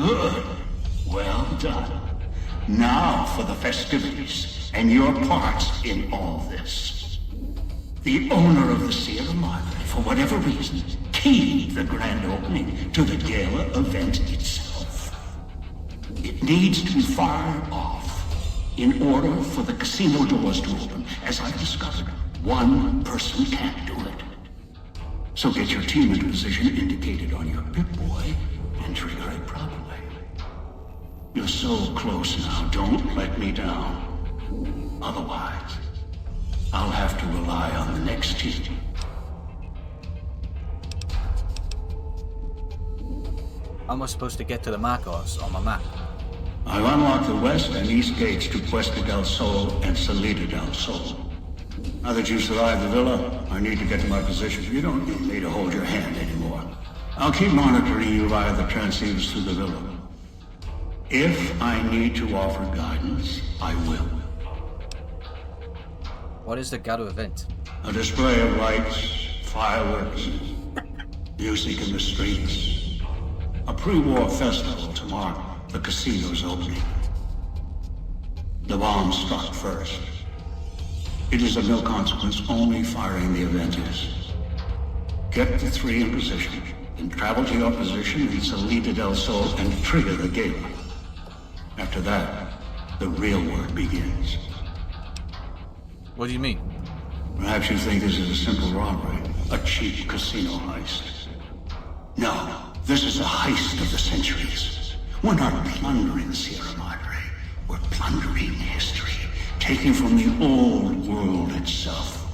Good. Well done. Now for the festivities, and your parts in all this. The owner of the Sierra Madre, for whatever reason, keyed the grand opening to the gala event itself. It needs to be fired off in order for the casino doors to open. As I've discovered, one person can't do it. So get your team into position indicated on your Pip-Boy and trigger it properly. You're so close now, don't let me down. Otherwise, I'll have to rely on the next team. How am I supposed to get to the Marcos on my map? I've unlocked the west and east gates to Puesta del Sol and Salida del Sol. Now that you've survived the villa, I need to get to my position. You don't need me to hold your hand anymore. I'll keep monitoring you via the transceivers through the villa. If I need to offer guidance, I will. What is the gala event? A display of lights, fireworks, music in the streets. A pre-war festival to mark the casino's opening. The bomb struck first. It is of no consequence, only firing the event is. Get the three in position, then travel to your position in Salida del Sol and trigger the gala. After that, the real work begins. What do you mean? Perhaps you think this is a simple robbery, a cheap casino heist. No, this is a heist of the centuries. We're not plundering Sierra Madre. We're plundering history, taking from the old world itself.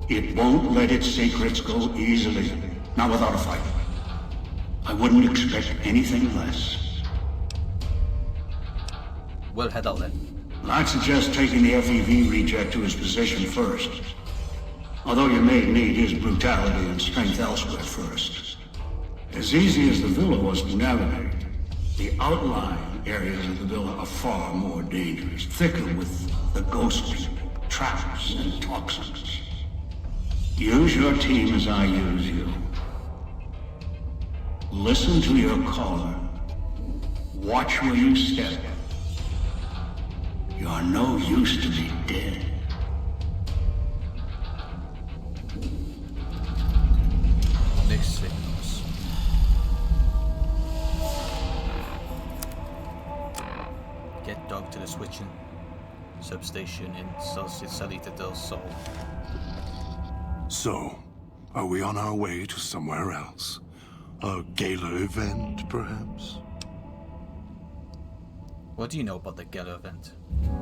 It won't let its secrets go easily, not without a fight. I wouldn't expect anything less. We'll head out then. I'd suggest taking the FEV reject to his position first. Although you may need his brutality and strength elsewhere first. As easy as the villa was to navigate, the outlying areas of the villa are far more dangerous, thicker with the ghost people, traps, and toxins. Use your team as I use you. Listen to your caller. Watch where you step. You're no use to me dead. Mixed signals. Get dog to the switching substation in Salida del Sol. So, are we on our way to somewhere else? A gala event, perhaps? What do you know about the gala event?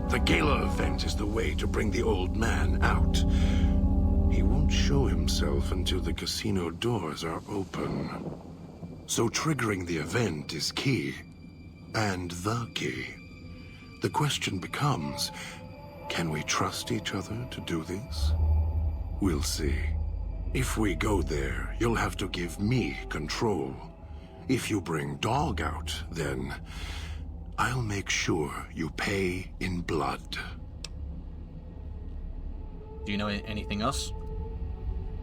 The gala event is the way to bring the old man out. He won't show himself until the casino doors are open. So triggering the event is key. And the key. The question becomes, can we trust each other to do this? We'll see. If we go there, you'll have to give me control. If you bring Dog out, then I'll make sure you pay in blood. Do you know anything else?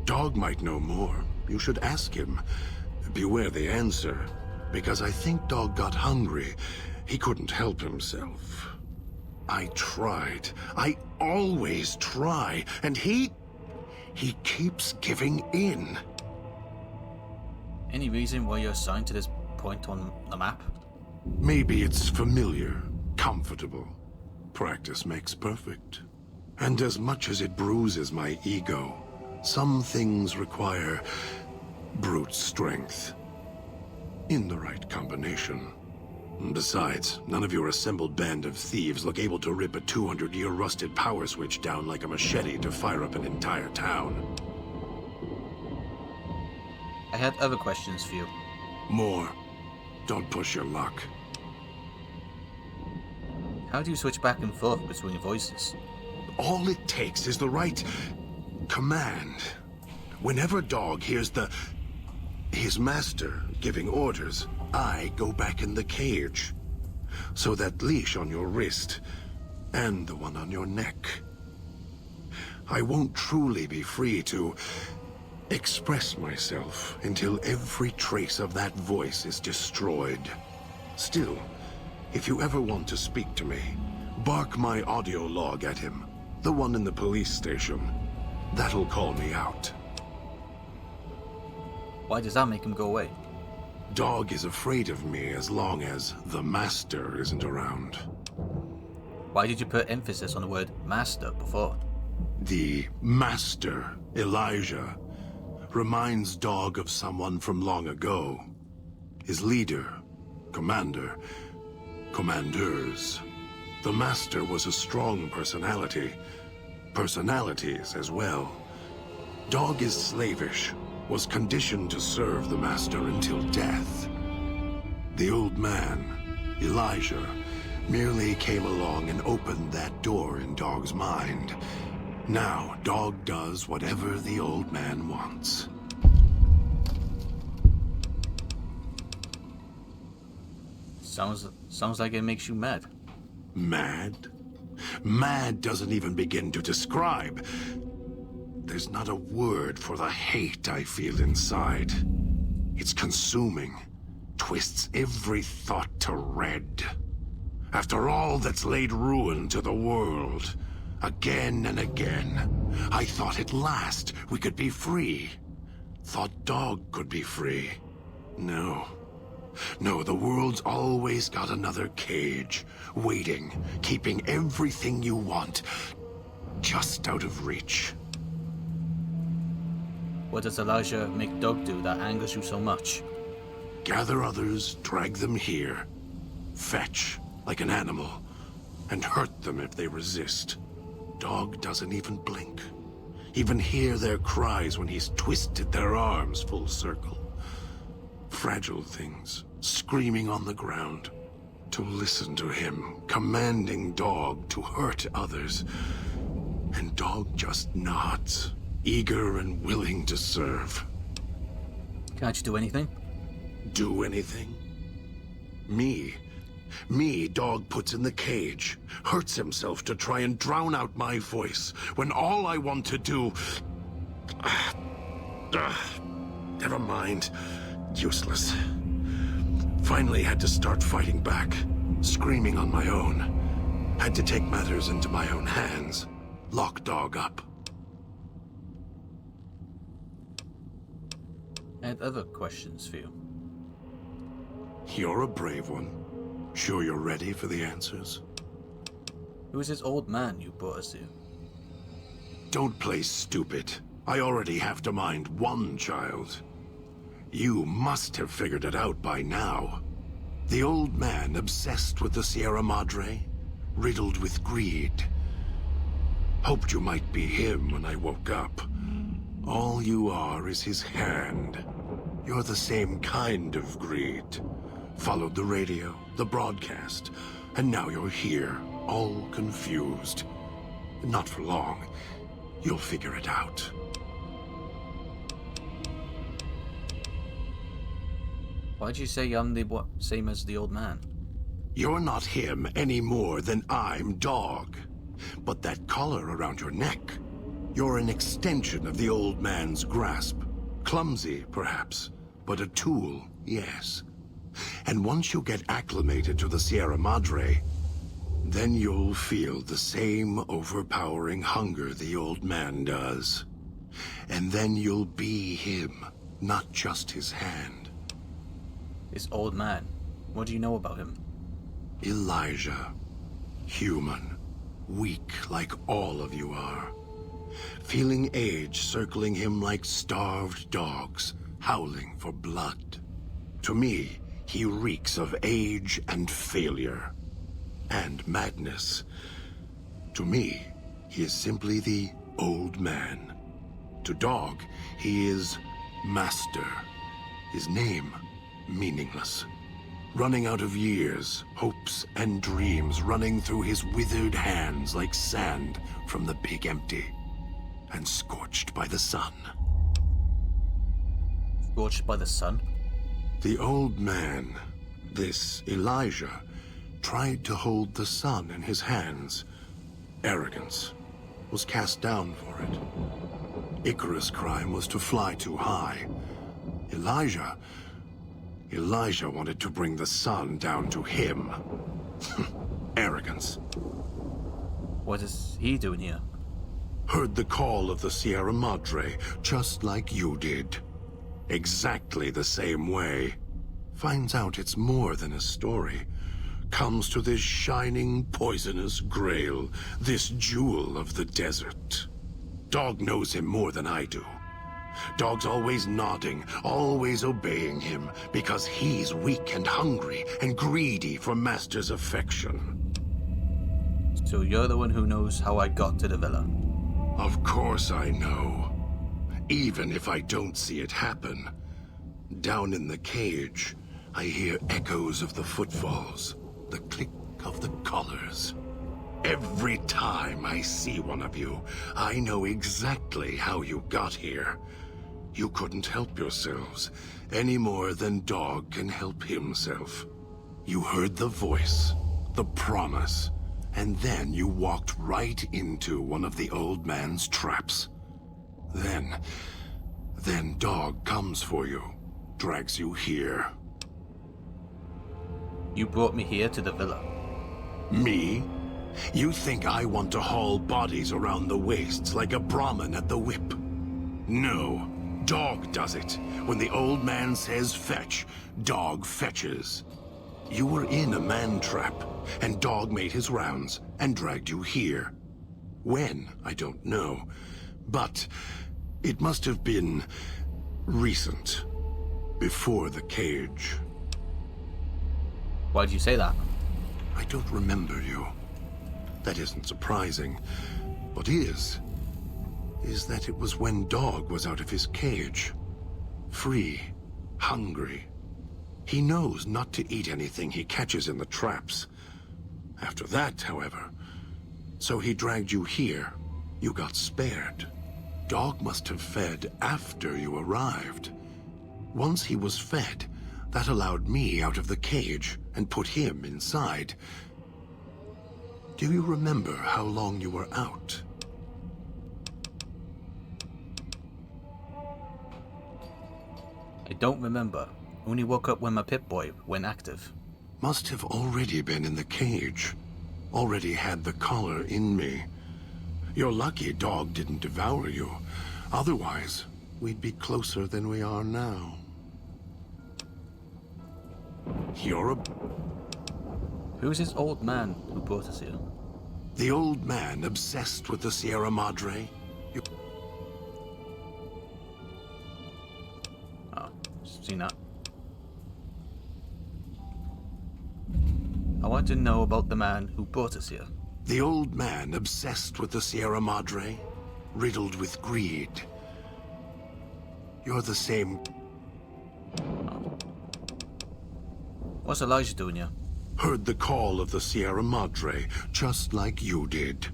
Dog might know more. You should ask him. Beware the answer, because I think Dog got hungry. He couldn't help himself. I tried. I always try, and he keeps giving in. Any reason why you're assigned to this point on the map? Maybe it's familiar, comfortable. Practice makes perfect. And as much as it bruises my ego, some things require brute strength. In the right combination. Besides, none of your assembled band of thieves look able to rip a 200-year rusted power switch down like a machete to fire up an entire town. I had other questions for you. More. Don't push your luck. How do you switch back and forth between voices? All it takes is the right command. Whenever Dog hears his master giving orders, I go back in the cage. So that leash on your wrist, and the one on your neck. I won't truly be free to express myself until every trace of that voice is destroyed. Still, if you ever want to speak to me, bark my audio log at him. The one in the police station. That'll call me out. Why does that make him go away? Dog is afraid of me as long as the master isn't around. Why did you put emphasis on the word master before? The master, Elijah, reminds Dog of someone from long ago. His leader, commander, commanders. The master was a strong personality. Personalities as well. Dog is slavish, was conditioned to serve the master until death. The old man, Elijah, merely came along and opened that door in Dog's mind. Now, Dog does whatever the old man wants. Sounds like it makes you mad. Mad? Mad doesn't even begin to describe. There's not a word for the hate I feel inside. It's consuming, twists every thought to red. After all that's laid ruin to the world, again and again, I thought at last we could be free. Thought Dog could be free. No. No, the world's always got another cage, waiting, keeping everything you want, just out of reach. What does Elijah make Doug do that angers you so much? Gather others, drag them here, fetch like an animal, and hurt them if they resist. Dog doesn't even blink, even hear their cries when he's twisted their arms full circle. Fragile things, screaming on the ground. To listen to him, commanding Dog to hurt others. And Dog just nods, eager and willing to serve. Can't you do anything? Do anything? Me, Dog puts in the cage, hurts himself to try and drown out my voice, when all I want to do... Never mind. Useless. Finally had to start fighting back, screaming on my own. Had to take matters into my own hands, lock Dog up. I had other questions for you. You're a brave one. Sure you're ready for the answers? Who is this old man you brought us to? Don't play stupid. I already have to mind one child. You must have figured it out by now. The old man obsessed with the Sierra Madre, riddled with greed. Hoped you might be him when I woke up. All you are is his hand. You're the same kind of greed. Followed the radio, the broadcast, and now you're here, all confused. Not for long. You'll figure it out. Why'd you say I'm the same as the old man? You're not him any more than I'm Dog. But that collar around your neck, you're an extension of the old man's grasp. Clumsy, perhaps, but a tool, yes. And once you get acclimated to the Sierra Madre, then you'll feel the same overpowering hunger the old man does. And then you'll be him, not just his hand. This old man, what do you know about him? Elijah. Human. Weak like all of you are. Feeling age circling him like starved dogs, howling for blood. To me, he reeks of age and failure. And madness. To me, he is simply the old man. To Dog, he is Master. His name, meaningless. Running out of years, hopes and dreams running through his withered hands like sand from the big empty. And scorched by the sun. Scorched by the sun? The old man, this Elijah, tried to hold the sun in his hands. Arrogance. Was cast down for it. Icarus' crime was to fly too high. Elijah Elijah wanted to bring the sun down to him. Arrogance. What is he doing here? Heard the call of the Sierra Madre, just like you did. Exactly the same way. Finds out it's more than a story. Comes to this shining, poisonous grail, this jewel of the desert. Dog knows him more than I do. Dog's always nodding, always obeying him, because he's weak and hungry and greedy for Master's affection. So you're the one who knows how I got to the villa? Of course I know. Even if I don't see it happen. Down in the cage, I hear echoes of the footfalls, the click of the collars. Every time I see one of you, I know exactly how you got here. You couldn't help yourselves, any more than Dog can help himself. You heard the voice, the promise, and then you walked right into one of the old man's traps. Then Dog comes for you, drags you here. You brought me here to the villa. Me? You think I want to haul bodies around the wastes like a Brahmin at the whip? No. Dog does it. When the old man says fetch, Dog fetches. You were in a man trap, and Dog made his rounds and dragged you here. When, I don't know. But it must have been recent. Before the cage. Why did you say that? I don't remember you. That isn't surprising. What is that it was when Dog was out of his cage. Free. Hungry. He knows not to eat anything he catches in the traps. After that, however, so he dragged you here. You got spared. Dog must have fed after you arrived. Once he was fed, that allowed me out of the cage and put him inside. Do you remember how long you were out? I don't remember. Only woke up when my Pip-Boy went active. Must have already been in the cage. Already had the collar in me. You're lucky Dog didn't devour you. Otherwise, we'd be closer than we are now. You're a... Who's this old man who brought us here? The old man obsessed with the Sierra Madre? Oh, seen that. I want to know about the man who brought us here. The old man obsessed with the Sierra Madre? Riddled with greed. You're the same... Oh. What's Elijah doing here? Heard the call of the Sierra Madre, just like you did.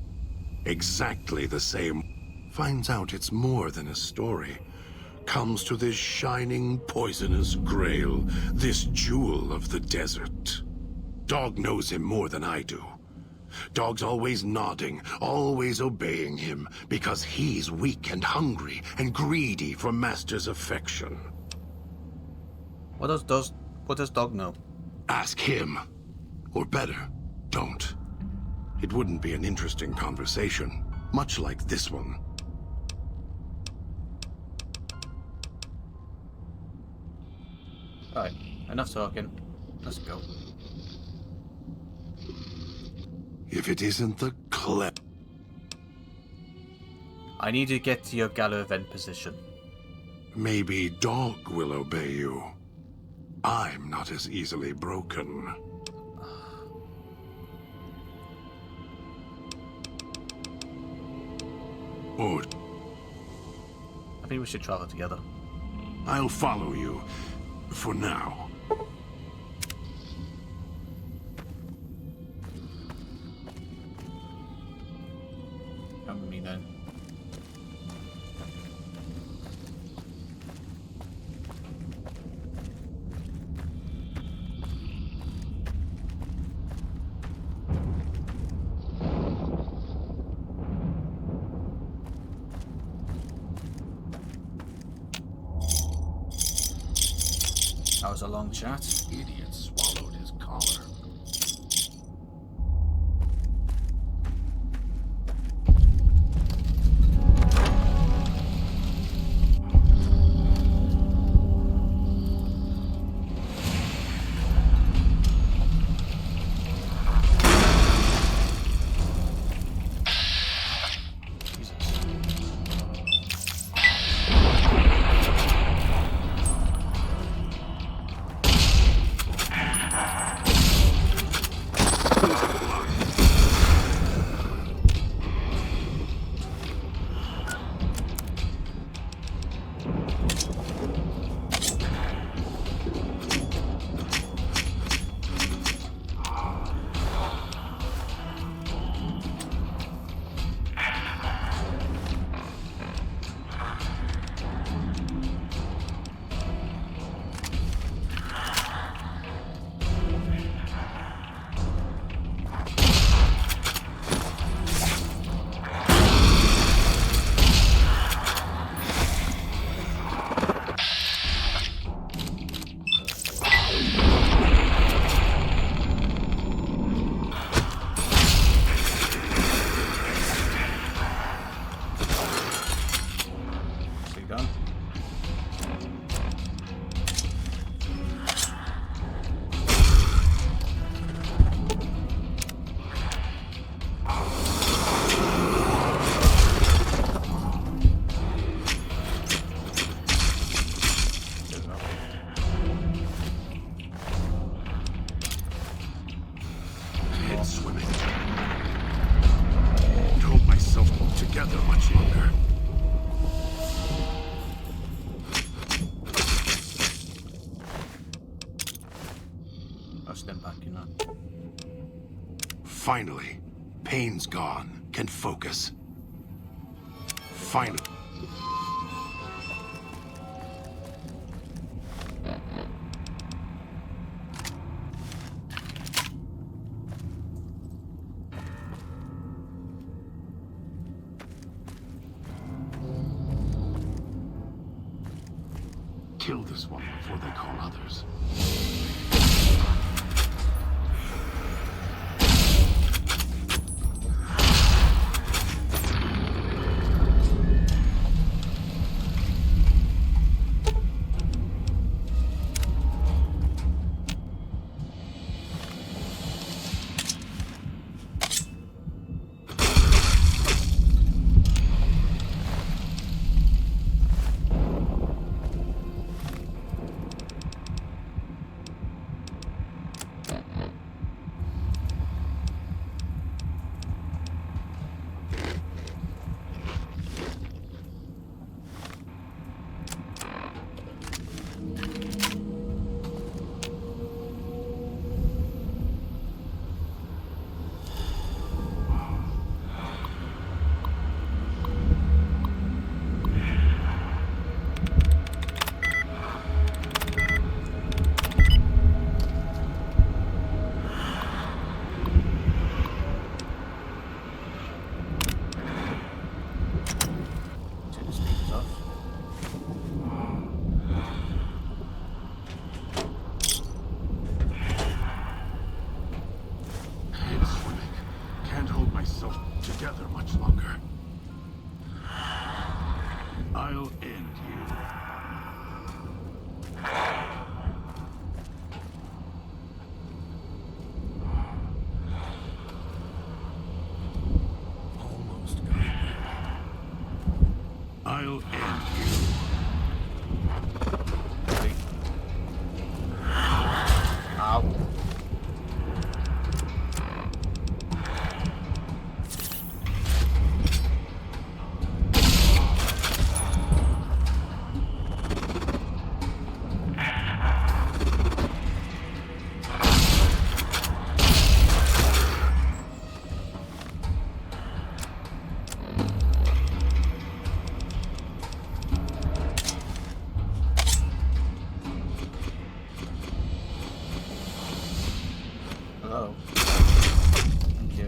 Exactly the same. Finds out it's more than a story. Comes to this shining, poisonous grail, this jewel of the desert. Dog knows him more than I do. Dog's always nodding, always obeying him, because he's weak and hungry and greedy for Master's affection. What does Dog know? Ask him. Or better, don't. It wouldn't be an interesting conversation, much like this one. Alright, enough talking. Let's go. If it isn't the I need to get to your gala event position. Maybe Dog will obey you. I'm not as easily broken. Or I think we should travel together. I'll follow you, for now. Come with me then. a long chat. Idiot swallowed his collar. Finally, pain's gone. Can focus. Finally. Kill this one before they call others. Together much longer. I'll end you. Almost got it. I'll end you. Ow. Hello. Thank you.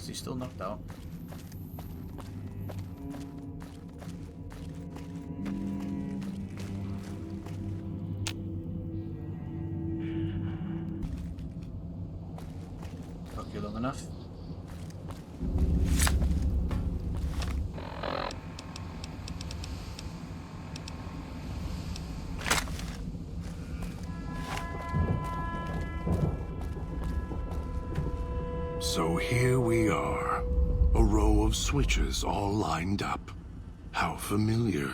He's still knocked out. Took you long enough. So here we are, a row of switches all lined up. How familiar.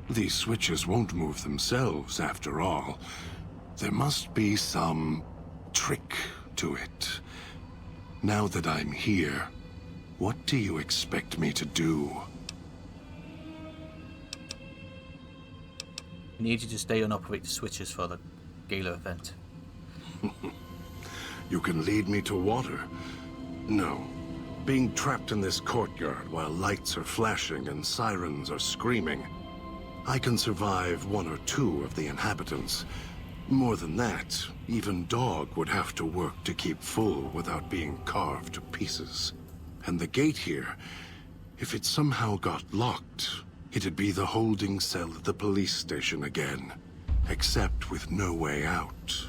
These switches won't move themselves, after all. There must be some trick to it. Now that I'm here, what do you expect me to do? I need you to stay and operate the switches for the gala event. You can lead me to water. No. Being trapped in this courtyard while lights are flashing and sirens are screaming. I can survive 1 or 2 of the inhabitants. More than that, even Dog would have to work to keep full without being carved to pieces. And the gate here, if it somehow got locked, it'd be the holding cell at the police station again. Except with no way out.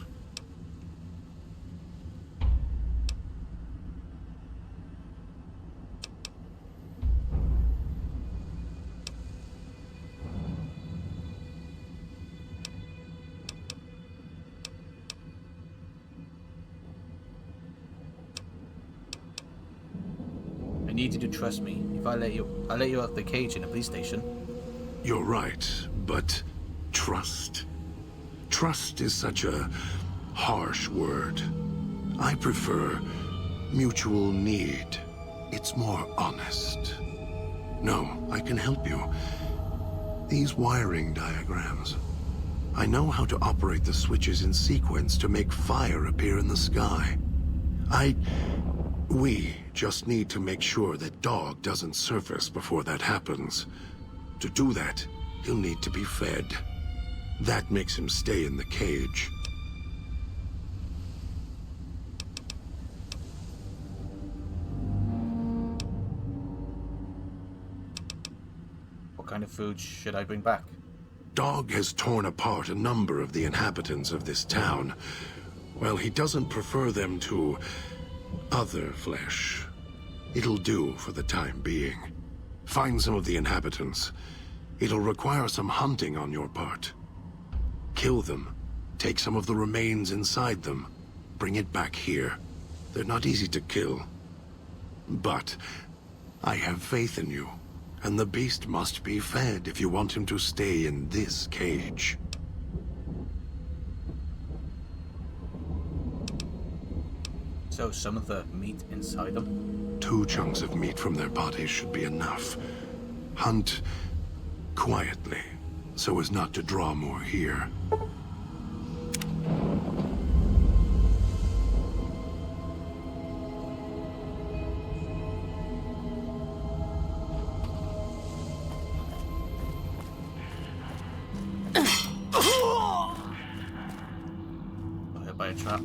I need you to trust me. If I'll let you out of the cage in the police station. You're right, but trust? Trust is such a harsh word. I prefer mutual need. It's more honest. No, I can help you. These wiring diagrams. I know how to operate the switches in sequence to make fire appear in the sky. We just need to make sure that Dog doesn't surface before that happens. To do that, he'll need to be fed. That makes him stay in the cage. What kind of food should I bring back? Dog has torn apart a number of the inhabitants of this town. Well, he doesn't prefer them to other flesh. It'll do for the time being. Find some of the inhabitants. It'll require some hunting on your part. Kill them. Take some of the remains inside them. Bring it back here. They're not easy to kill. But I have faith in you. And the beast must be fed if you want him to stay in this cage. So some of the meat inside them? 2 chunks of meat from their bodies should be enough. Hunt quietly, so as not to draw more here. Got hit by a trap.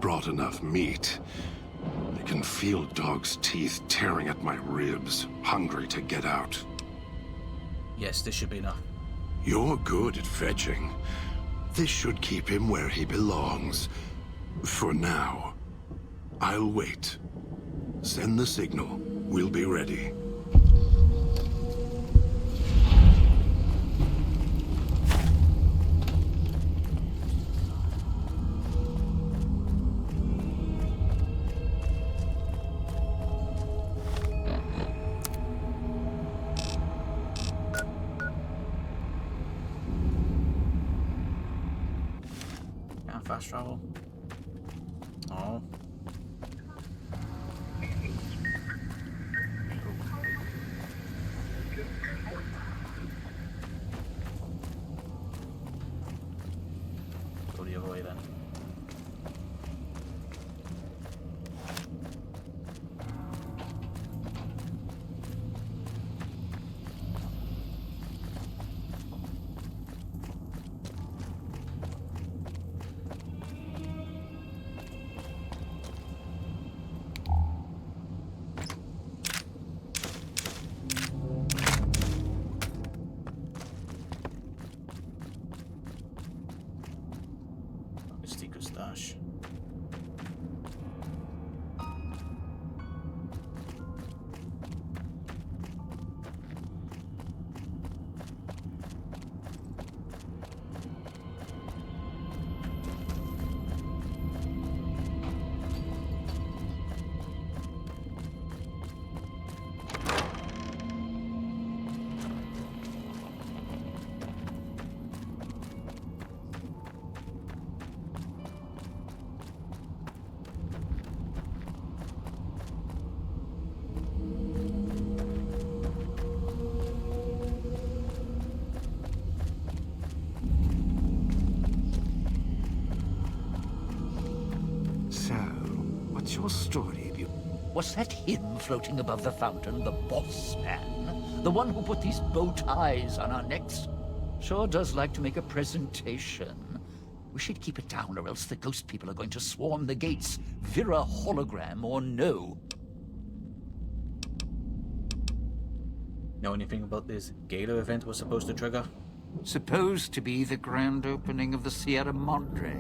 brought enough meat. I can feel Dog's teeth tearing at my ribs, hungry to get out. Yes, this should be enough. You're good at fetching. This should keep him where he belongs. For now. I'll wait. Send the signal. We'll be ready. Fast travel. Oh. Go the other way then. Secret stash. What's your story, Was that him floating above the fountain, the boss man? The one who put these bow ties on our necks? Sure does like to make a presentation. We should keep it down, or else the ghost people are going to swarm the gates, Vira hologram or no. Know anything about this gala event we're supposed to trigger? Supposed to be the grand opening of the Sierra Madre.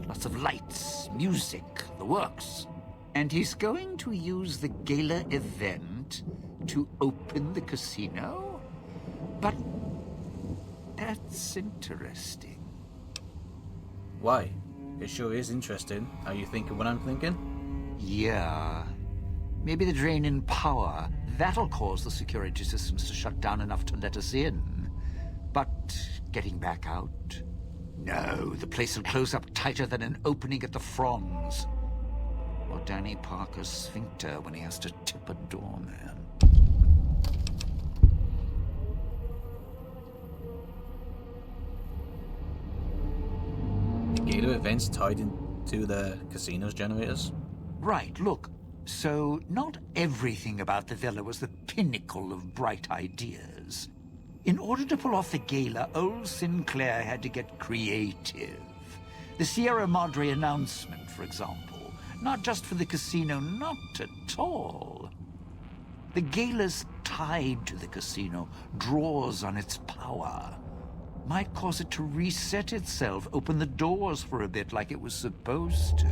Lots of lights, music, the works. And he's going to use the gala event to open the casino? But that's interesting. Why? It sure is interesting. Are you thinking what I'm thinking? Yeah. Maybe the drain in power. That'll cause the security systems to shut down enough to let us in. But getting back out? No, the place will close up tighter than an opening at the Fronds. Or Danny Parker's sphincter when he has to tip a doorman. The gala event's tied into the casino's generators? Right, look. So, not everything about the villa was the pinnacle of bright ideas. In order to pull off the gala, old Sinclair had to get creative. The Sierra Madre announcement, for example. Not just for the casino, not at all. The gala's tied to the casino, draws on its power. Might cause it to reset itself, open the doors for a bit like it was supposed to.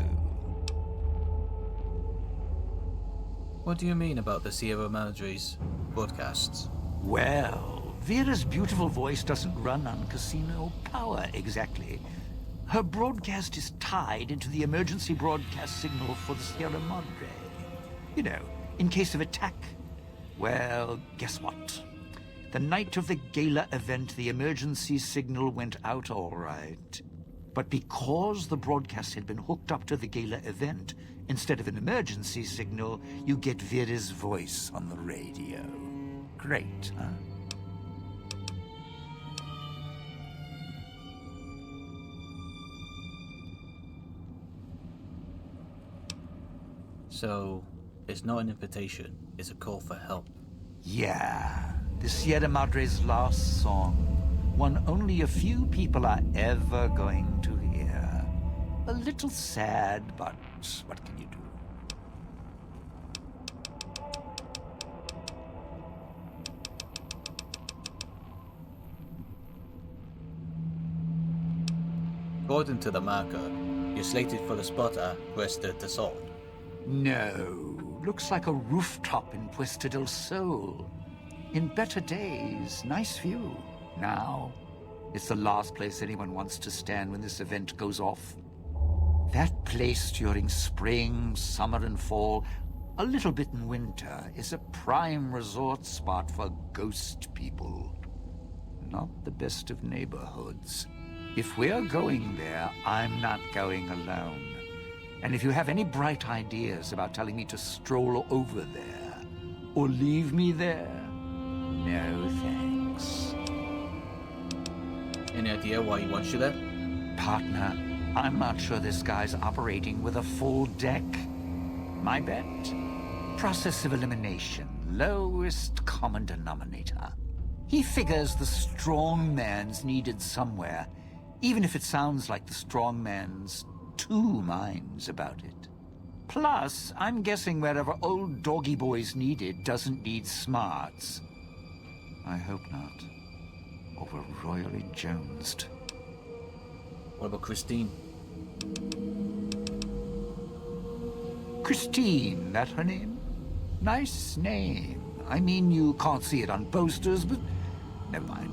What do you mean about the Sierra Madre's broadcasts? Well, Vera's beautiful voice doesn't run on casino power exactly. Her broadcast is tied into the emergency broadcast signal for the Sierra Madre. You know, in case of attack. Well, guess what? The night of the gala event, the emergency signal went out all right. But because the broadcast had been hooked up to the gala event, instead of an emergency signal, you get Vera's voice on the radio. Great, huh? So, it's not an invitation, it's a call for help. Yeah, the Sierra Madre's last song. One only a few people are ever going to hear. A little sad, but what can you do? According to the marker, you're slated for the spot at Puesta del Sol. No, looks like a rooftop in Puesta del Sol. In better days, nice view. Now, it's the last place anyone wants to stand when this event goes off. That place during spring, summer and fall, a little bit in winter, is a prime resort spot for ghost people. Not the best of neighborhoods. If we're going there, I'm not going alone. And if you have any bright ideas about telling me to stroll over there, or leave me there, no thanks. Any idea why he wants you there? Partner, I'm not sure this guy's operating with a full deck. My bet? Process of elimination, lowest common denominator. He figures the strong man's needed somewhere, even if it sounds like the strong man's two minds about it. Plus, I'm guessing wherever old doggy boy's needed doesn't need smarts. I hope not. Or we're royally jonesed. What about Christine? Christine, that her name? Nice name. I mean, you can't see it on posters, but never mind.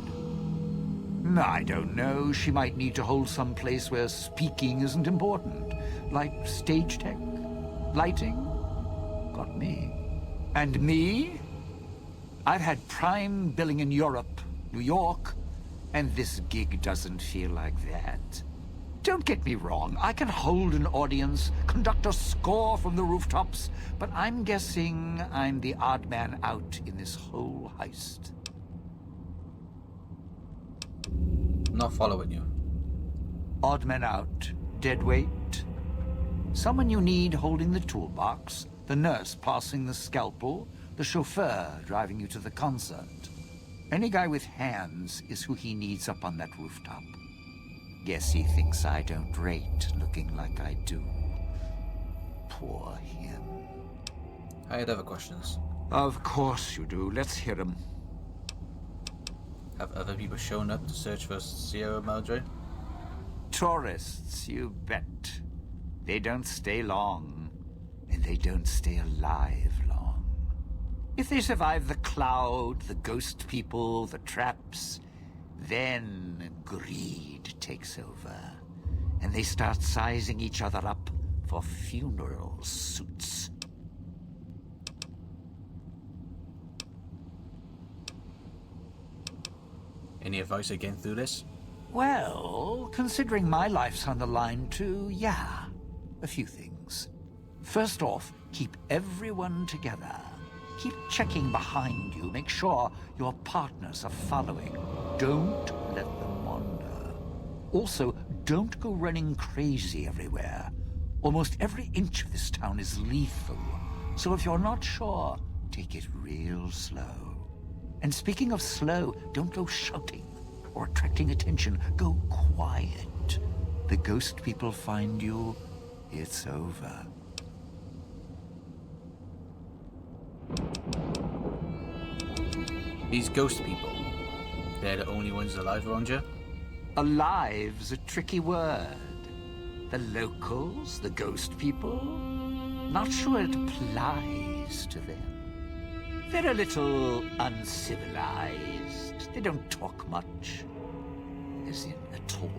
I don't know. She might need to hold some place where speaking isn't important. Like stage tech, lighting. Got me. And me? I've had prime billing in Europe, New York, and this gig doesn't feel like that. Don't get me wrong, I can hold an audience, conduct a score from the rooftops, but I'm guessing I'm the odd man out in this whole heist. Not following you. Odd man out, dead weight. Someone you need holding the toolbox, the nurse passing the scalpel, the chauffeur driving you to the concert. Any guy with hands is who he needs up on that rooftop. Guess he thinks I don't rate looking like I do. Poor him. I had other questions. Of course you do. Let's hear him. Have other people shown up to search for Sierra Madre? Tourists, you bet. They don't stay long, and they don't stay alive long. If they survive the cloud, the ghost people, the traps, then greed takes over, and they start sizing each other up for funeral suits. Any advice again through this? Well, considering my life's on the line too, yeah, a few things. First off, keep everyone together. Keep checking behind you, make sure your partners are following. Don't let them wander. Also, don't go running crazy everywhere. Almost every inch of this town is lethal, so if you're not sure, take it real slow. And speaking of slow, don't go shouting or attracting attention. Go quiet. The ghost people find you, it's over. These ghost people, they're the only ones alive around you? Alive's a tricky word. The locals, the ghost people, not sure it applies to them. They're a little uncivilized. They don't talk much. As in, at all.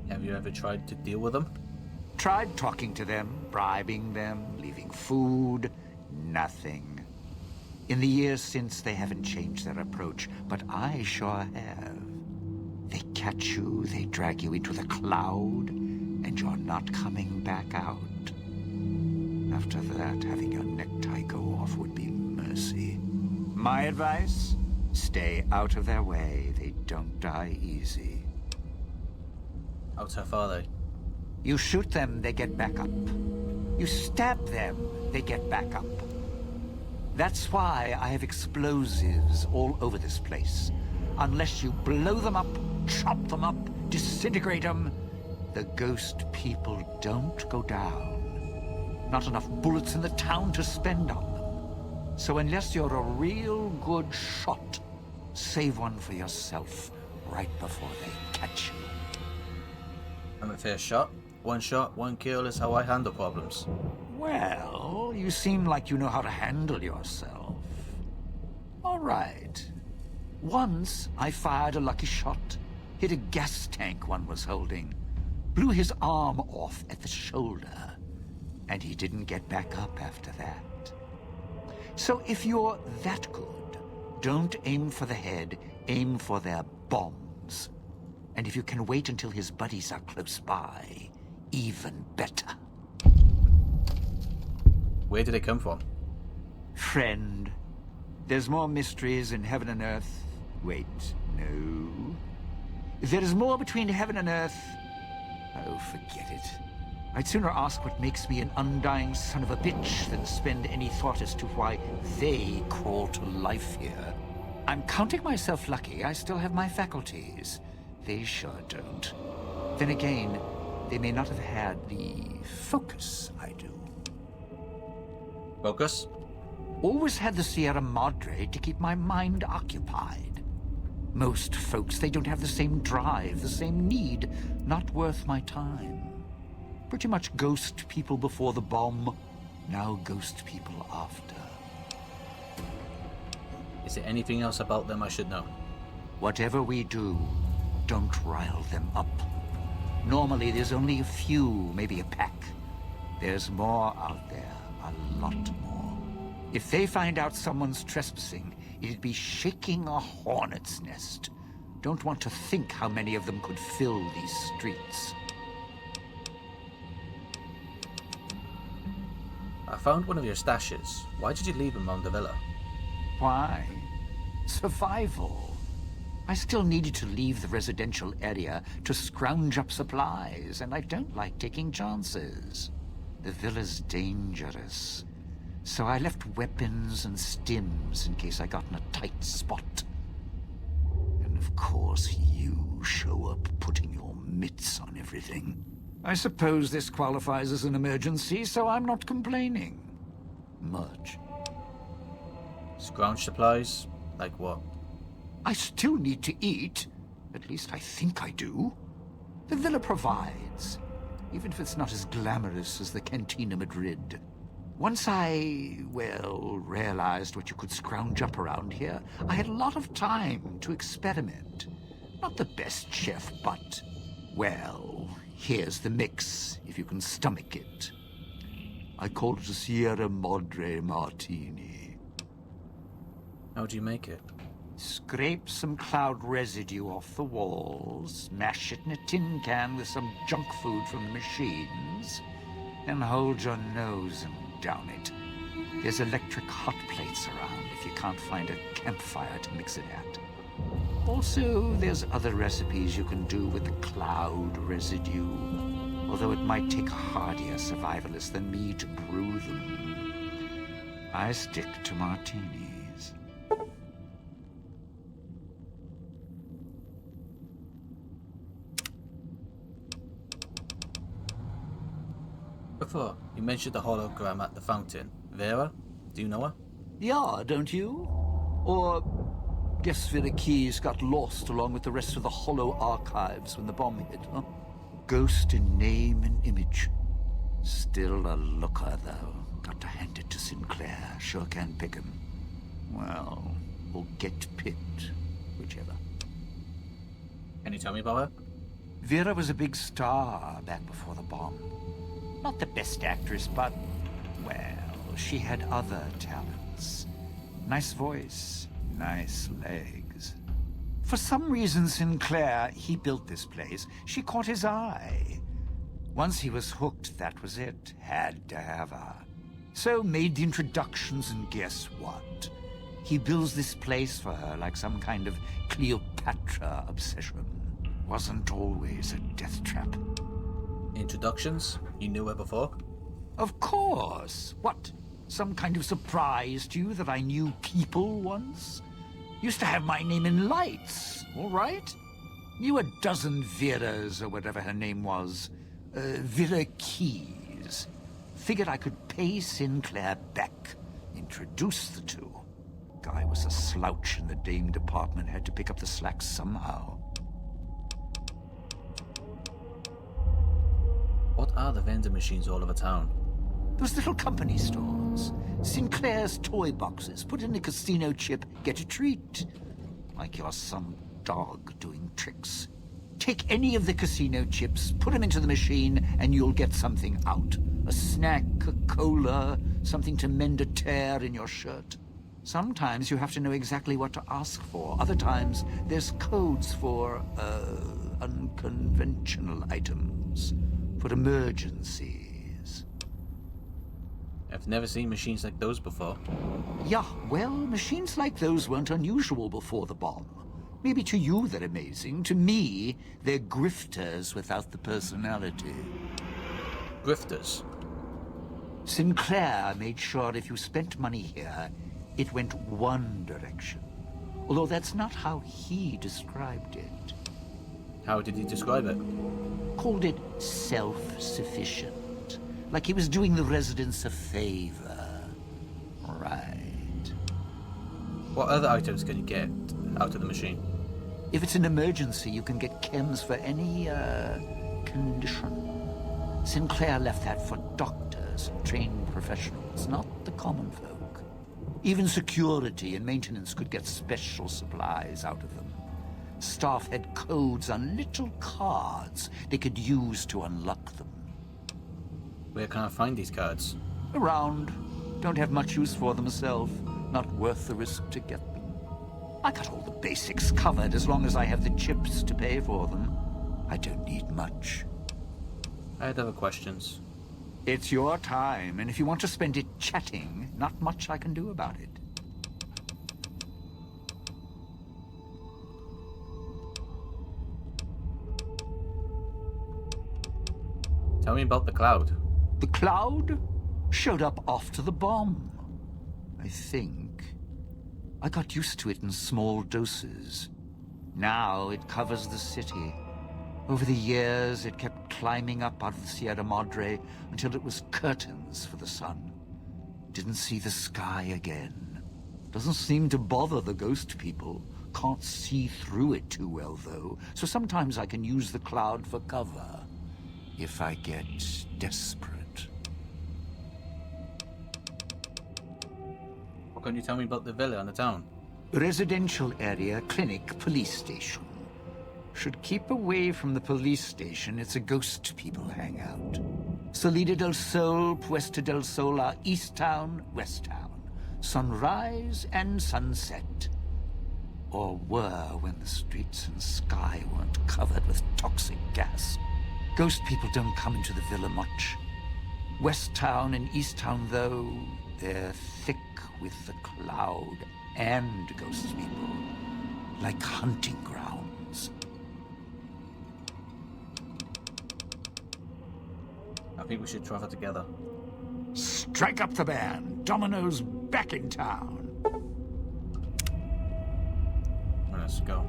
Have you ever tried to deal with them? Tried talking to them, bribing them, leaving food. Nothing. In the years since, they haven't changed their approach, but I sure have. They catch you, they drag you into the cloud, and you're not coming back out. After that, having your necktie go off would be mercy. My advice? Stay out of their way. They don't die easy. How tough are they? You shoot them, they get back up. You stab them, they get back up. That's why I have explosives all over this place. Unless you blow them up, chop them up, disintegrate them, The ghost people don't go down. Not enough bullets in the town to spend on them. So unless you're a real good shot, save one for yourself right before they catch you. I'm a fair shot. Shot, one kill is how I handle problems. Well, you seem like you know how to handle yourself. All right. Once I fired a lucky shot, hit a gas tank one was holding, blew his arm off at the shoulder, and he didn't get back up after that. So if you're that good, don't aim for the head, aim for their bombs. And if you can wait until his buddies are close by, even better. Where did they come from? Friend, there's more mysteries in heaven and earth. Wait, no. There is more between heaven and earth. Oh, forget it. I'd sooner ask what makes me an undying son of a bitch than spend any thought as to why they crawl to life here. I'm counting myself lucky I still have my faculties. They sure don't. Then again, they may not have had the focus I do. Focus? Always had the Sierra Madre to keep my mind occupied. Most folks, they don't have the same drive, the same need. Not worth my time. Pretty much ghost people before the bomb, now ghost people after. Is there anything else about them I should know? Whatever we do, don't rile them up. Normally, there's only a few, maybe a pack. There's more out there, a lot more. If they find out someone's trespassing, it'd be shaking a hornet's nest. Don't want to think how many of them could fill these streets. I found one of your stashes. Why did you leave them on the villa? Why? Survival. I still needed to leave the residential area to scrounge up supplies, and I don't like taking chances. The villa's dangerous, so I left weapons and stims in case I got in a tight spot. And of course you show up putting your mitts on everything. I suppose this qualifies as an emergency, so I'm not complaining. Much. Scrounge supplies? Like what? I still need to eat. At least I think I do. The villa provides, even if it's not as glamorous as the Cantina Madrid. Once I, well, realized what you could scrounge up around here, I had a lot of time to experiment. Not the best chef, but, well, here's the mix, if you can stomach it. I call it a Sierra Madre Martini. How do you make it? Scrape some cloud residue off the walls, mash it in a tin can with some junk food from the machines, then hold your nose and down it. There's electric hot plates around if you can't find a campfire to mix it at. Also, there's other recipes you can do with the cloud residue, although it might take a hardier survivalist than me to brew them. I stick to martinis. Before, you mentioned the hologram at the fountain. Vera? Do you know her? Yeah, don't you? Or guess Vera Keys got lost along with the rest of the Hollow archives when the bomb hit, huh? Ghost in name and image. Still a looker, though. Got to hand it to Sinclair. Sure can pick him. Well, or get picked. Whichever. Can you tell me about her? Vera was a big star back before the bomb. Not the best actress, but, well, she had other talents. Nice voice, nice legs. For some reason, Sinclair, he built this place. She caught his eye. Once he was hooked, that was it. Had to have her. So made the introductions, and guess what? He builds this place for her like some kind of Cleopatra obsession. Wasn't always a death trap. Introductions? You knew her before? Of course. What? Some kind of surprise to you that I knew people once? Used to have my name in lights, all right? You a dozen Veras, or whatever her name was. Vera Keys. Figured I could pay Sinclair back. Introduce the two. Guy was a slouch in the dame department. Had to pick up the slack somehow. What are the vending machines all over town? Those little company stores. Sinclair's toy boxes. Put in a casino chip, get a treat. Like you're some dog doing tricks. Take any of the casino chips, put them into the machine, and you'll get something out. A snack, a cola, something to mend a tear in your shirt. Sometimes you have to know exactly what to ask for. Other times, there's codes for, unconventional items. For emergencies. I've never seen machines like those before. Yeah, well, machines like those weren't unusual before the bomb. Maybe to you they're amazing. To me, they're grifters without the personality. Grifters? Sinclair made sure if you spent money here, it went one direction. Although that's not how he described it. How did he describe it? Called it self-sufficient. Like he was doing the residents a favor. Right. What other items can you get out of the machine? If it's an emergency, you can get chems for any, condition. Sinclair left that for doctors and trained professionals, not the common folk. Even security and maintenance could get special supplies out of them. Staff had codes on little cards they could use to unlock them. Where can I find these cards? Around. Don't have much use for them myself. Not worth the risk to get them. I got all the basics covered as long as I have the chips to pay for them. I don't need much. I had other questions. It's your time, and if you want to spend it chatting, not much I can do about it. Tell me about the cloud. The cloud showed up after the bomb, I think. I got used to it in small doses. Now it covers the city. Over the years, it kept climbing up out of the Sierra Madre until it was curtains for the sun. Didn't see the sky again. Doesn't seem to bother the ghost people. Can't see through it too well, though, so sometimes I can use the cloud for cover. If I get desperate. What can you tell me about the villa and the town? Residential area, clinic, police station. Should keep away from the police station. It's a ghost people hangout. Salida del Sol, Puesta del Sol are East Town, West Town. Sunrise and sunset. Or were when the streets and sky weren't covered with toxic gas. Ghost people don't come into the villa much. West Town and East Town, though, they're thick with the cloud and ghost people. Like hunting grounds. I think we should travel together. Strike up the band. Domino's back in town. Well, let's go.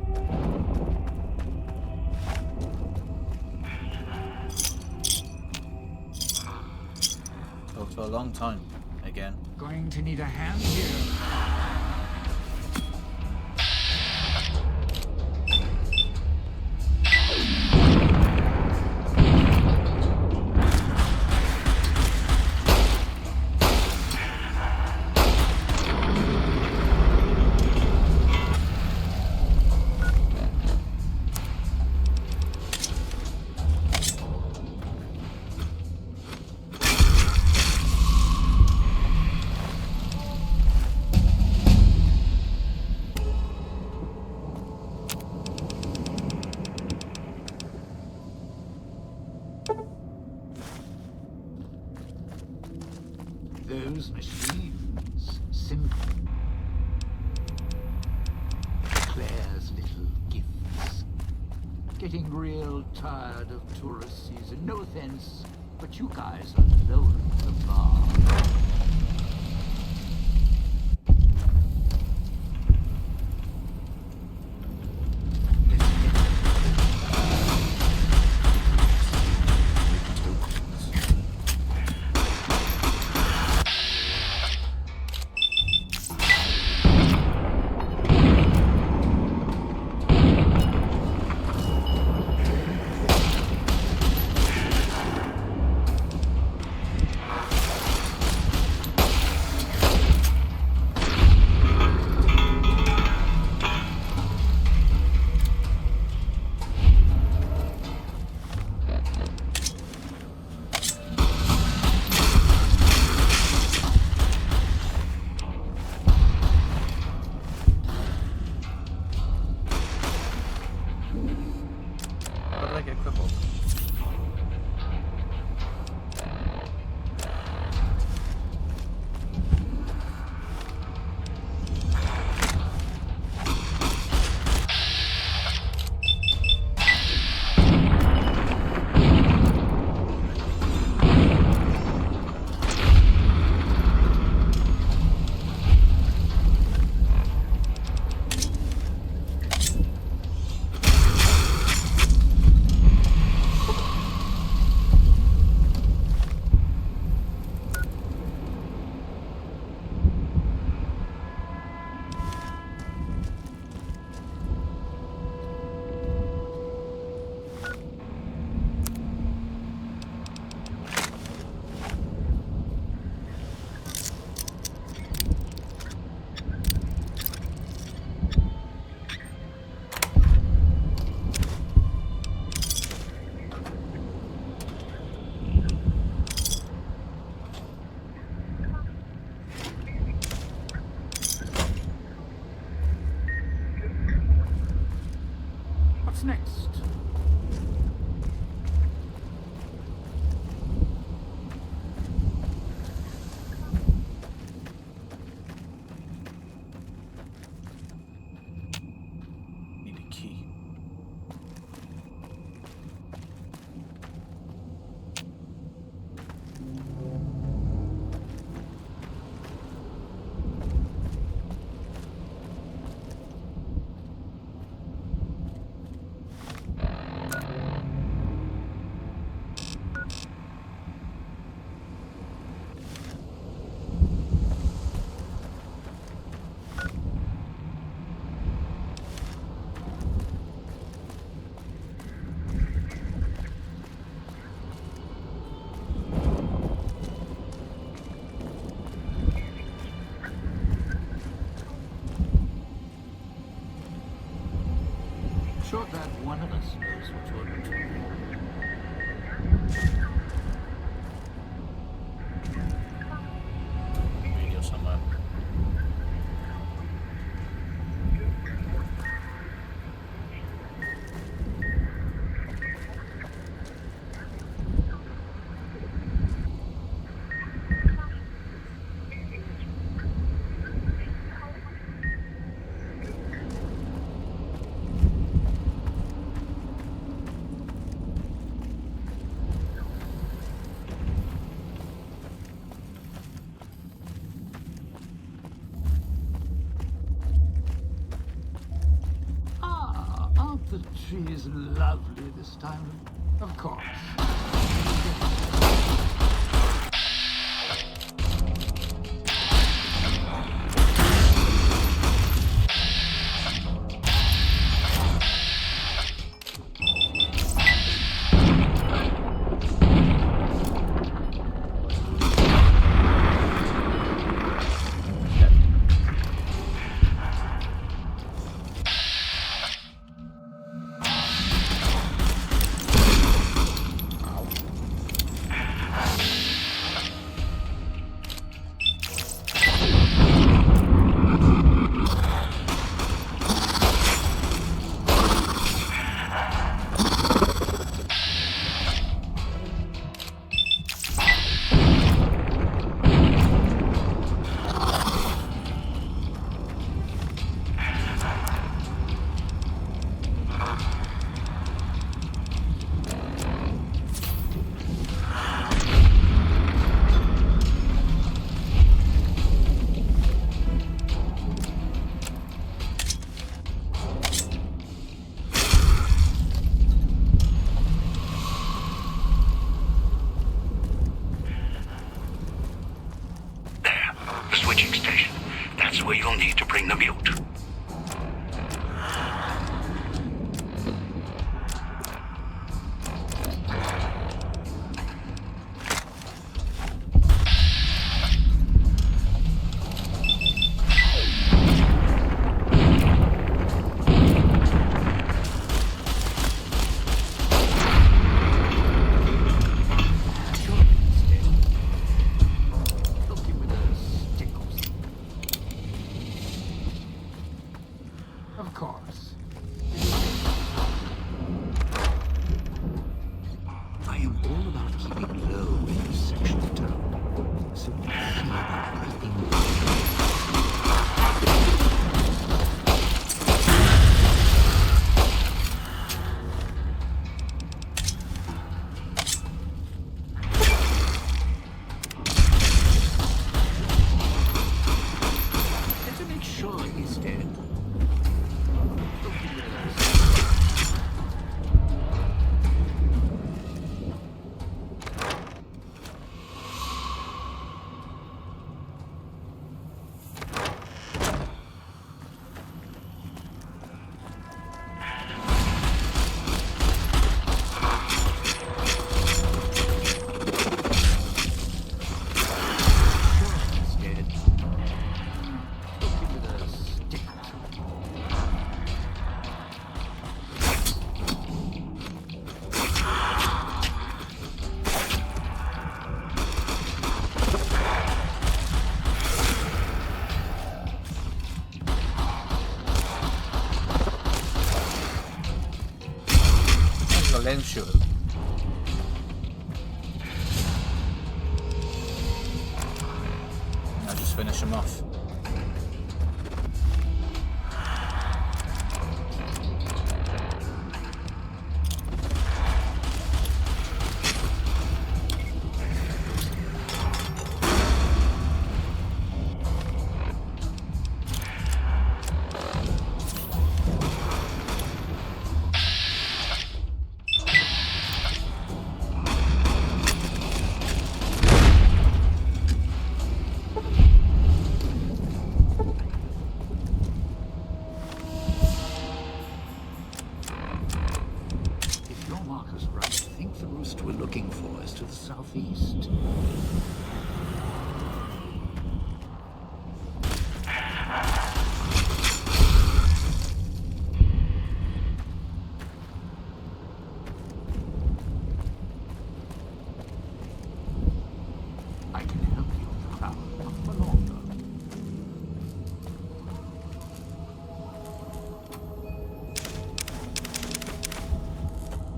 Talked for a long time. Again. Going to need a hand here. Those machines, simple. Claire's little gifts. Getting real tired of tourist season. No offense, but you guys are lowering the bar. Let's get next? Need a key. Sure that one of us knows which one. Radio somewhere. Aren't the trees lovely this time? Of course. The switching station. That's where you'll need to bring the mute. Of course. I am all about keeping low in this section of town. So we'll see about my English. Let's make sure he's dead. let him shoot him. I'll just finish him off. Southeast. I can help you with the crowd, not for long though.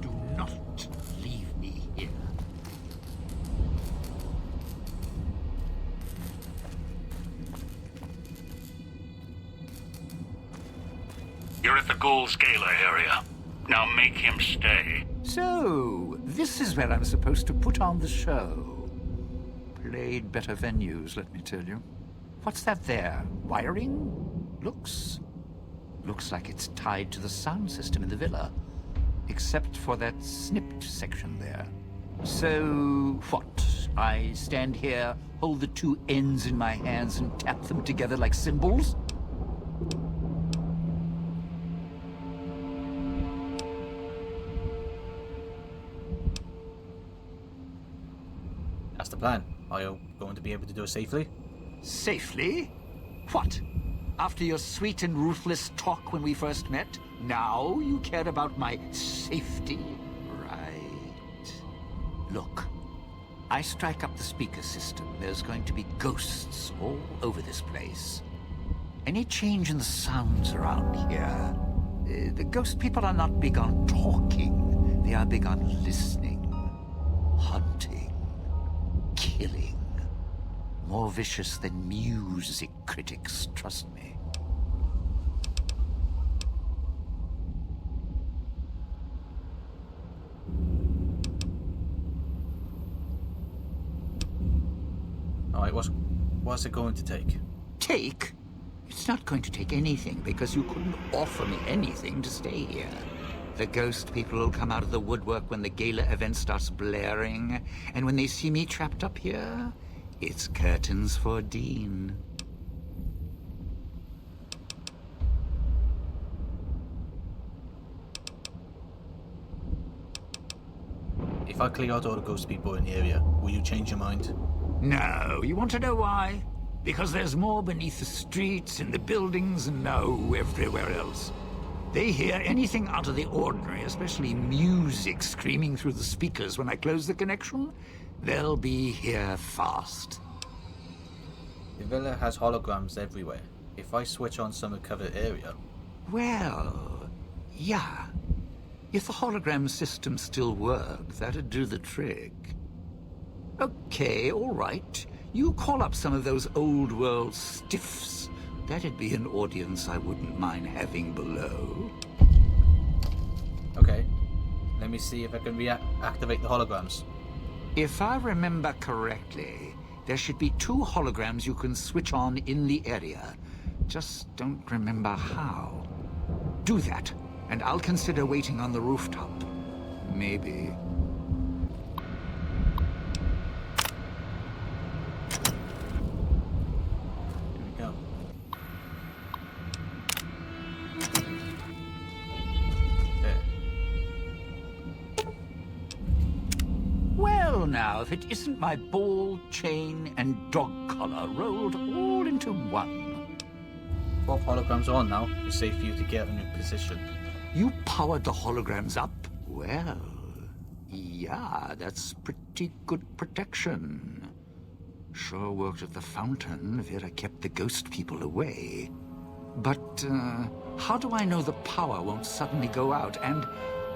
Do not leave me here. You're at the Ghoul's Gala area. Now make him stay. So, this is where I'm supposed to put on the show. Played better venues, let me tell you. What's that there? Wiring? Looks like it's tied to the sound system in the villa. Except for that snipped section there. So, what? I stand here, hold the two ends in my hands and tap them together like cymbals? That's the plan. Are you going to be able to do it safely? Safely? What? After your sweet and ruthless talk when we first met, now you care about my safety? Right. Look, I strike up the speaker system. There's going to be ghosts all over this place. Any change in the sounds around here, the ghost people are not big on talking. They are big on listening, hunting, killing. More vicious than music critics, trust me. Alright, what's it going to take? Take? It's not going to take anything, because you couldn't offer me anything to stay here. The ghost people will come out of the woodwork when the gala event starts blaring, and when they see me trapped up here, it's curtains for Dean. If I clear out all the ghost people in the area, will you change your mind? No, you want to know why? Because there's more beneath the streets, in the buildings, and no, everywhere else. They hear anything out of the ordinary, especially music screaming through the speakers when I close the connection, they'll be here fast. The villa has holograms everywhere. If I switch on some covered area... Well, yeah. If the hologram system still worked, that'd do the trick. Okay, all right. You call up some of those old world stiffs. That'd be an audience I wouldn't mind having below. Okay. Let me see if I can reactivate the holograms. If I remember correctly, there should be 2 holograms you can switch on in the area. Just don't remember how. Do that, and I'll consider waiting on the rooftop. Maybe. Here we go. There. Well now, if it isn't my ball, chain, and dog collar rolled all into one. Both holograms are on now. It's safe for you to get a new position. You powered the holograms up? Well, yeah, that's pretty good protection. Sure worked at the fountain. Vera kept the ghost people away. But, how do I know the power won't suddenly go out? And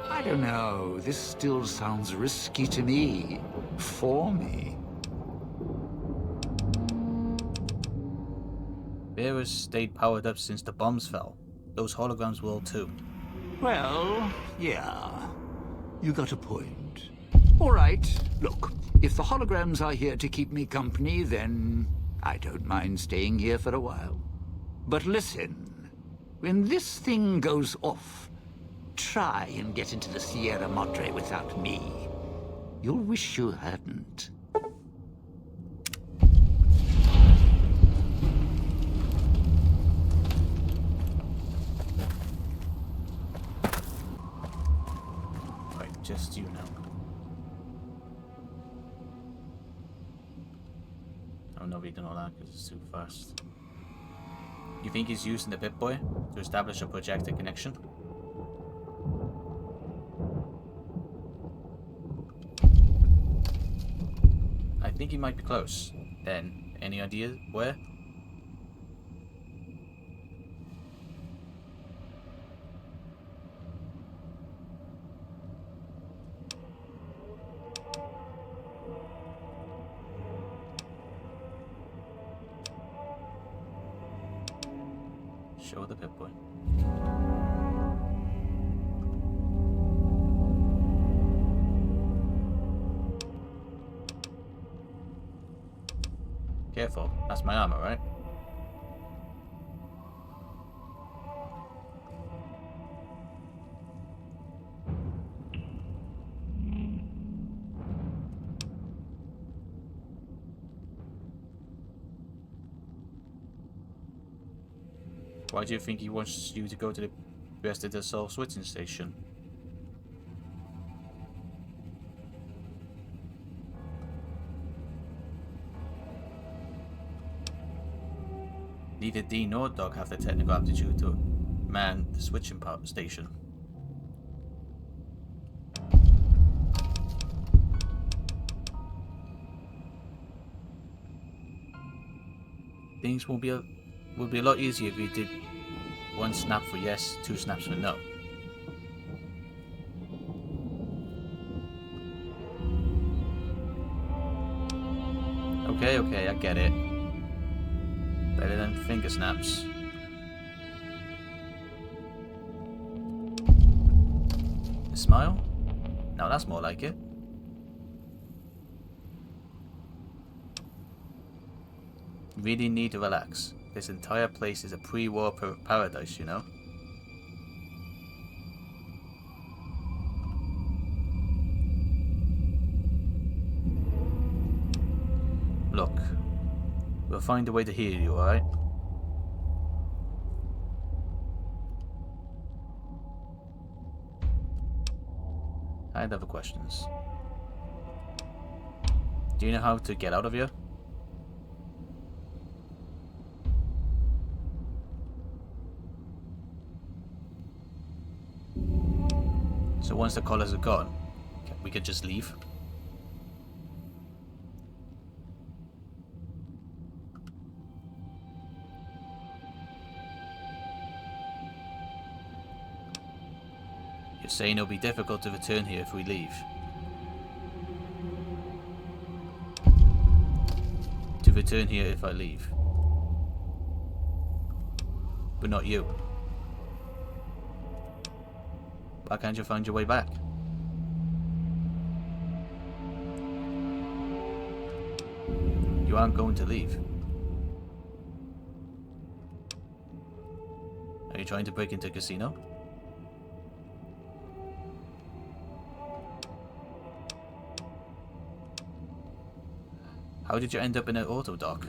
I don't know. This still sounds risky to me. For me. Vera's stayed powered up since the bombs fell. Those holograms will too. Well, yeah. You got a point. All right. Look, if the holograms are here to keep me company, then I don't mind staying here for a while. But listen, when this thing goes off, try and get into the Sierra Madre without me. You'll wish you hadn't. Right, just you now. I'm not reading all that because it's too fast. You think he's using the Pip-Boy to establish a projector connection? I think he might be close. Then, any idea where? Show the Pip-Boy. Careful, that's my armor, right? Why do you think he wants you to go to the rest of the Soul switching station? Neither Dean nor Doc have the technical aptitude to man the switching station. Things would be a lot easier if we did one snap for yes, two snaps for no. Okay, I get it. Better than finger snaps. A smile? Now that's more like it. Really need to relax. This entire place is a pre-war paradise, you know? Look, we'll find a way to heal you, alright? I had other questions. Do you know how to get out of here? So once the collars are gone, we could just leave? You're saying it'll be difficult to return here if we leave? To return here if I leave. But not you. Why can't you find your way back? You aren't going to leave. Are you trying to break into a casino? How did you end up in an auto dock?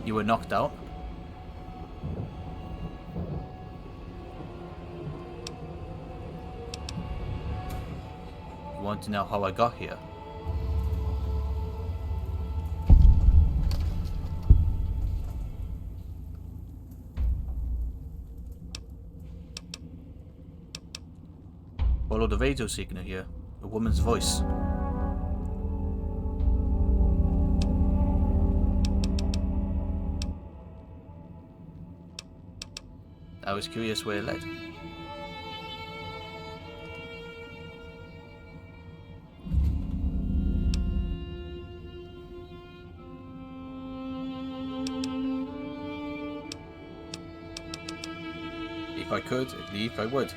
You were knocked out? You want to know how I got here? Follow the radio signal here. A woman's voice. I was curious where it led. If I could leave, I would.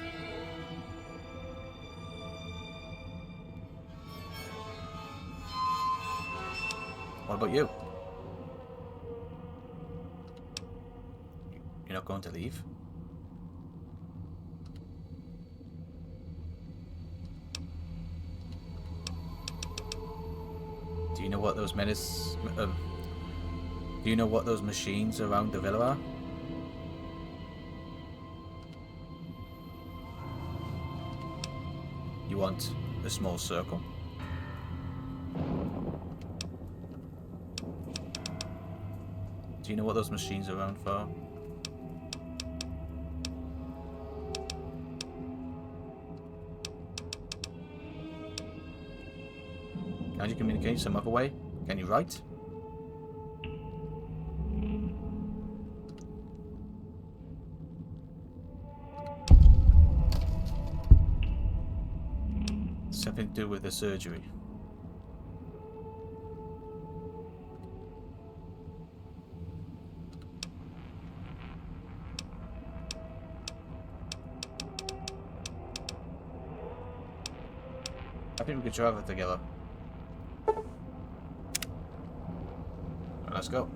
What about you? You're not going to leave? Do you know what those do you know what those machines around the villa are? You want a small circle? Do you know what those machines are around for? Can't you communicate some other way? Can you write? Something to do with the surgery. I think we could travel together. Let's go.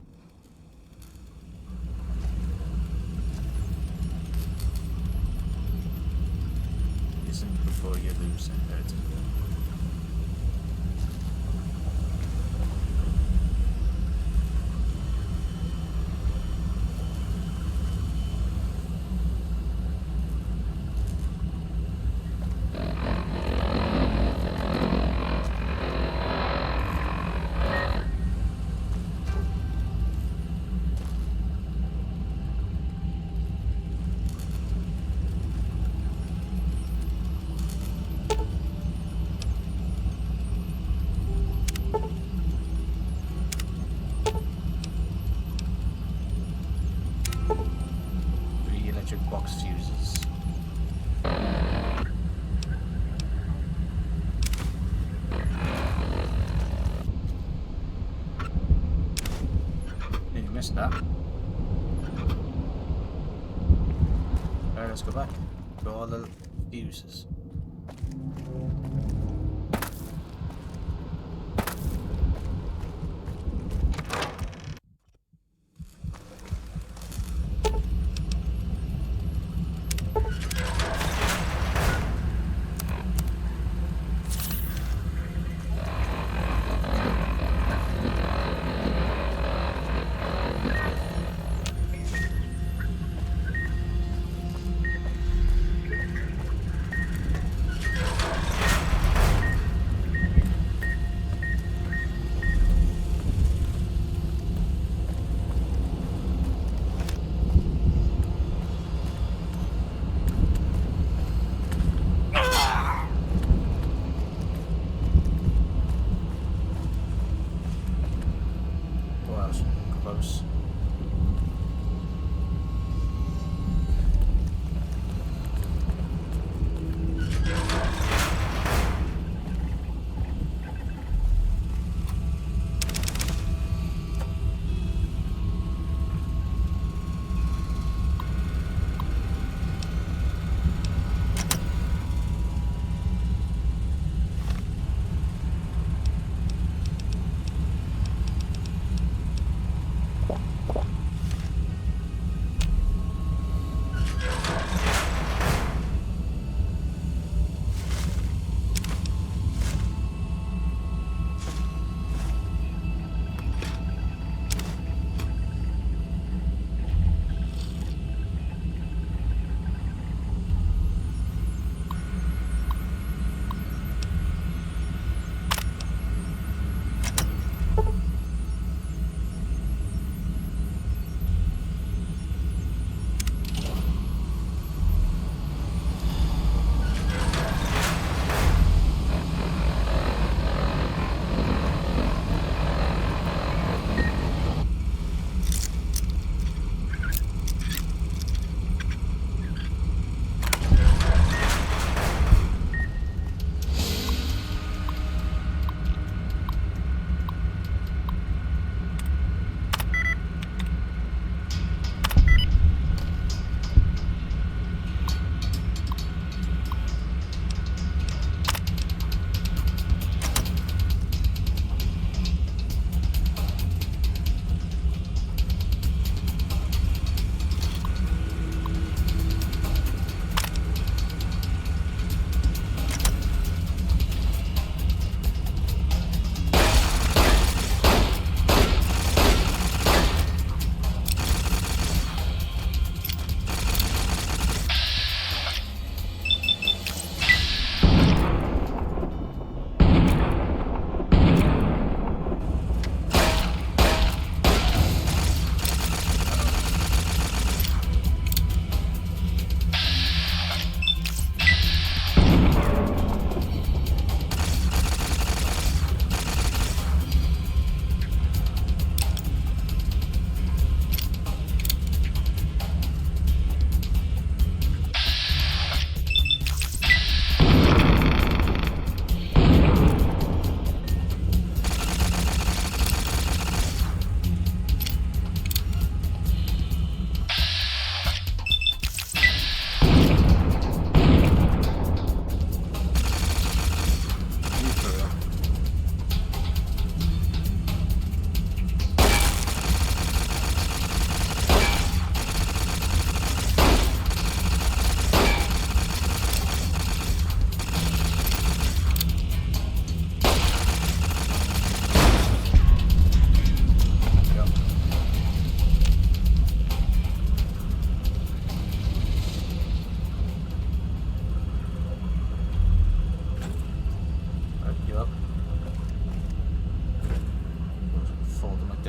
Listen before you lose a head. Box fuses. You missed that. Alright, let's go back. Got all the fuses. Close.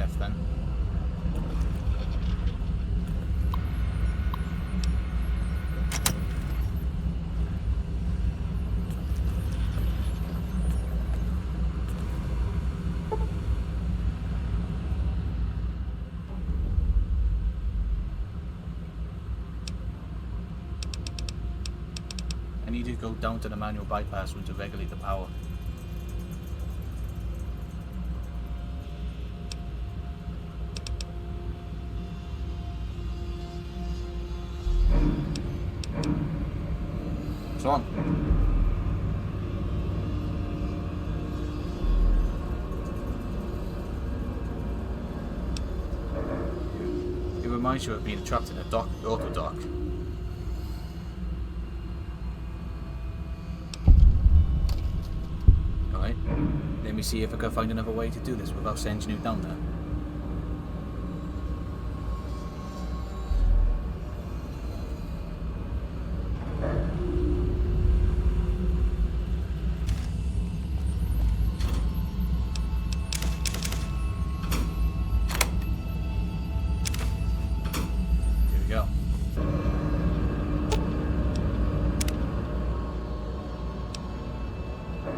death then. I need to go down to the manual bypass room to regulate the power. It's on. It reminds you of being trapped in a auto dock. Alright, let me see if I can find another way to do this without sending you down there.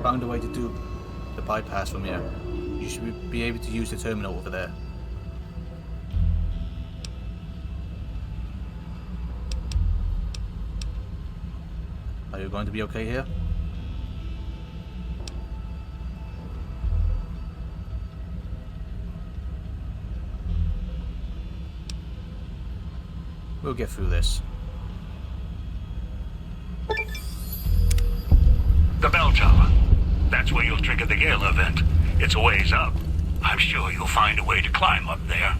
Found a way to do the bypass from here. You should be able to use the terminal over there. Are you going to be okay here? We'll get through this. The bell tower. That's where you'll trigger the Gale event. It's a ways up. I'm sure you'll find a way to climb up there.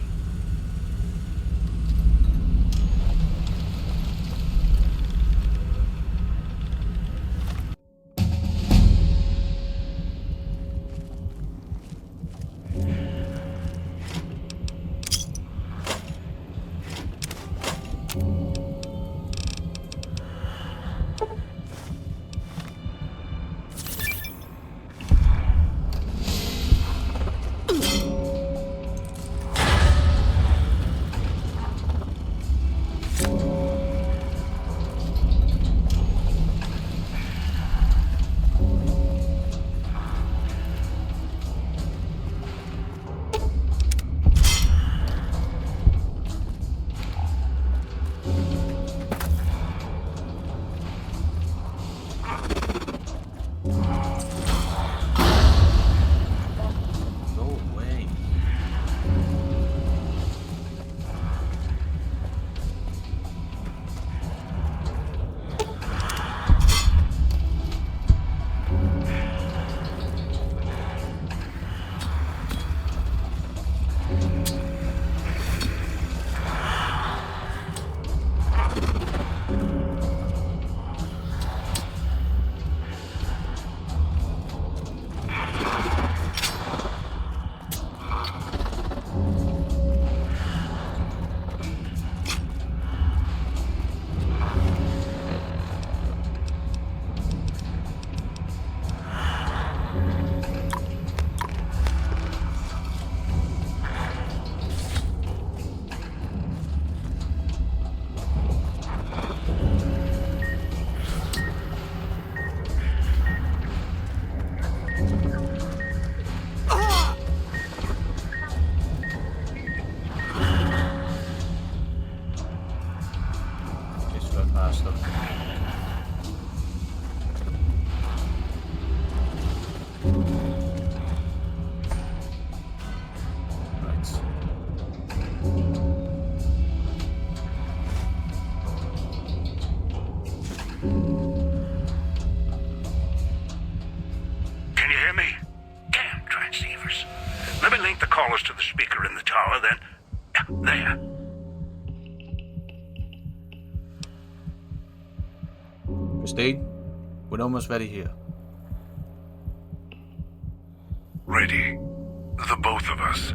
Callers to the speaker in the tower, then... There. Christine, we're almost ready here. Ready? The both of us.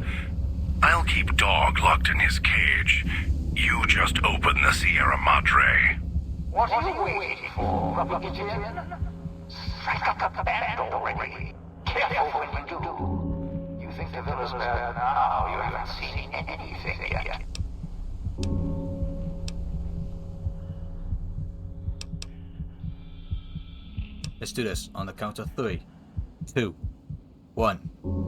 I'll keep Dog locked in his cage. You just open the Sierra Madre. What are you waiting for, Republican? Strike up the band already. Careful when you do. You think the villa's bad now, you haven't seen anything yet. Let's do this on the count of 3, 2, 1.